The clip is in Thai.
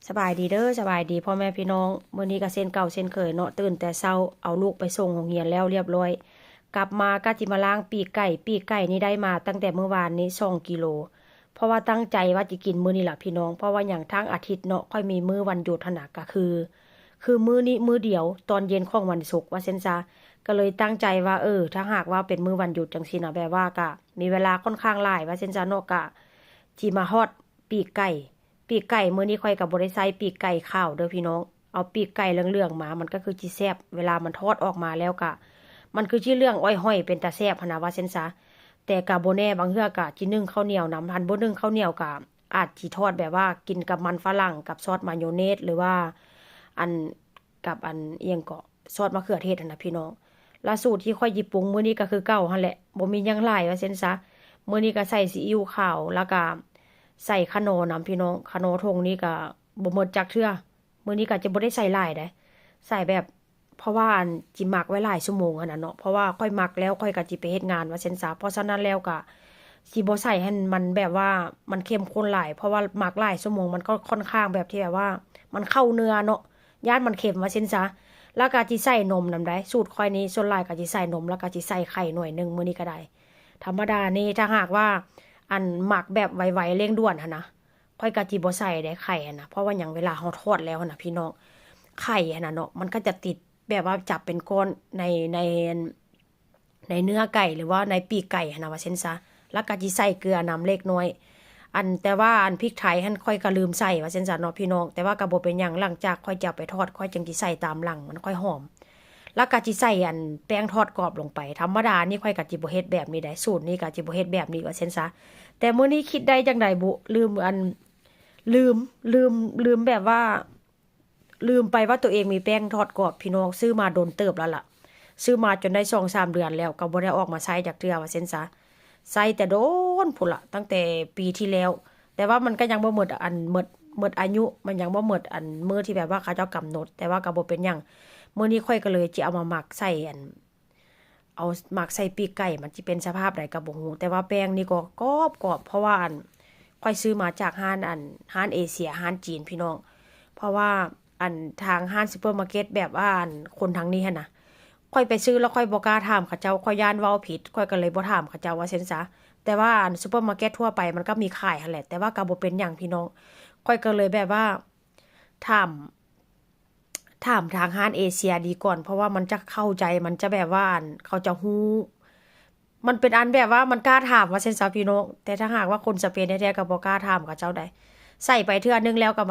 สบายดีเด้อสบายดีพ่อแม่พี่น้องมื้อนี้ก็เส้นเก่าเส้นเคยเนาะตื่นแต่เช้าเอาลูกไปส่งโรงเรียนแล้วเรียบร้อยกลับมาก็จิมาล้างปีกไก่นี่ได้มาตั้งแต่เมื่อวานนี้2กิโลเพราะว่าตั้งใจว่าจะกินมื้อนี้ล่ะพี่น้องเพราะว่าอย่างทั้งอาทิตย์เนาะค่อยมีมื้อวันหยุดหั่นน่ะก็คือมื้อนี้มื้อเดียวตอนเย็นของวันศุกร์ว่าเส้นซะก็เลยตั้งใจว่าถ้าหากว่าเป็นมื้อวันหยุดจังซี่นะแบบว่าก็มีเวลาค่อนข้างหลายว่าเส้นซะเนาะก็จิมาฮอดปีกไก่ ปีกไก่มื้อนี้ค่อยกับบริไซปีกไก่ข้าวเด้อพี่น้องเอาปีกไก่เหลืองๆมามันก็คือจิแซ่บเวลามันทอดออกมาแล้วก็มันคือจิเรื่องอ้อยห้อยเป็นตาแซ่บหั้นนะว่าเส้นซะแต่ก็บ่แน่บางเทื่อก็จินึ่งข้าวเหนียวนำหันบ่นึ่งข้าวเหนียวก็อาจจิทอดแบบว่ากินกับมันฝรั่งกับซอสมายองเนสหรือว่าอันกับอันเอียงก็ซอสมะเขือเทศหั่นนะพี่น้องแล้วสูตรที่ค่อยหยิบปรุงมื้อนี้ก็คือเก่าหั่นแหละบ่มีหยังหลายว่าเส้นซะมื้อนี้ก็ใส่ซีอิ๊วขาวแล้วก็ ใส่คะโนนำพี่น้องคะโนทงนี่ก็บ่หมดจักเทื่อมื้อนี้ก็จะบ่ได้ใส่หลายเด้ใส่แบบเพราะว่าอันจิหมักไว้หลายชั่วโมงอันนั้นเนาะเพราะว่าค่อยหมักแล้วค่อยก็จิไปเฮ็ดงานว่าเซ็นซาเพราะฉะนั้นแล้วก็สิบ่ใส่ให้มันแบบว่ามันเข้มข้นหลายเพราะว่าหมักหลายชั่วโมงมันก็ค่อนข้างแบบที่แบบว่ามันเข้าเนื้อเนาะย่านมันเค็มว่าเซ็นซาแล้วก็จิใส่นมนำได้สูตรค่อยนี้ส่วนหลายก็จิใส่นมแล้วก็จิใส่ไข่หน่อยนึงมื้อนี้ก็ได้ธรรมดานี่ถ้าหากว่า อันหมักแบบไวๆเร่งด่วนหั่นนะค่อยกะจิบ่ใส่ได้ไข่หั่นนะเพราะว่าอย่างเวลาเฮาทอดแล้วหั่นนะพี่น้องไข่หั่นน่ะเนาะมันก็จะติดแบบว่าจับเป็นก้อนในเนื้อไก่หรือว่าในปีกไก่หั่นนะว่าเช่นซะแล้วก็จิใส่เกลือน้ำเล็กน้อยอันแต่ว่าอันพริกไทยหั่นค่อยก็ลืมใส่ว่าเช่นซะเนาะพี่น้องแต่ว่าก็บ่เป็นหยังหลังจากค่อยจะเอาไปทอดค่อยจึงสิใส่ตามหลังมันค่อยหอม แล้วก็จิใส่อันแป้งทอดกรอบลงไปธรรมดานี่ค่อยก็จิบ่เฮ็ดแบบนี้ได้สูตรนี้ก็จิบ่เฮ็ดแบบนี้ว่าเช่นซะแต่มื้อนี้คิดได้จังไดบุลืมอันลืมลืมแบบว่าลืมไปว่าตัวเองมีแป้งทอดกรอบพี่น้องซื้อมาโดนเติบแล้วล่ะซื้อมาจนได้2-3เดือนแล้วก็บ่ได้ออกมาใช้จักเทื่อว่าเช่นซะใส่แต่โดนพุ่นล่ะตั้งแต่ปีที่แล้วแต่ว่ามันก็ยังบ่หมดอันหมดอายุมันยังบ่หมดอันมื้อที่แบบว่าเขาเจ้ากำหนดแต่ว่าก็บ่เป็นหยัง มื้อนี้ค่อยก็เลยจิเอามาหมักใส่อันเอาหมักใส่ปีกไก่มันสิเป็นสภาพใดก็บ่ฮู้แต่ว่าแป้งนี่ก็กรอบเพราะว่าอันค่อยซื้อมาจากร้านเอเชียร้านจีนพี่น้องเพราะว่าอันทางร้านซูเปอร์มาร์เก็ตแบบว่าอันคนทางนี้หั่นน่ะค่อยไปซื้อแล้วค่อยบ่กล้าถามเขาเจ้าค่อยย้านเว้าผิดค่อยก็เลยบ่ถามเขาเจ้าว่าเซ็นซะแต่ว่าอันซูเปอร์มาร์เก็ตทั่วไปมันก็มีขายหั่นแหละแต่ว่าก็บ่เป็นหยังพี่น้องค่อยก็เลยแบบว่าถาม ถามทางห้านเอเชียดีก่อนเพราะว่ามันจะเข้าใจมันจะแบบว่าเขาจะฮู้มันเป็นอันแบบว่ามันกล้าถามว่าเซนซาปิโนแต่ถ้าหากว่าคนสเปนแท้ๆก็บ่กล้าถามกับเจ้าใดใส่ไปเทื่อนึงแล้วก็มา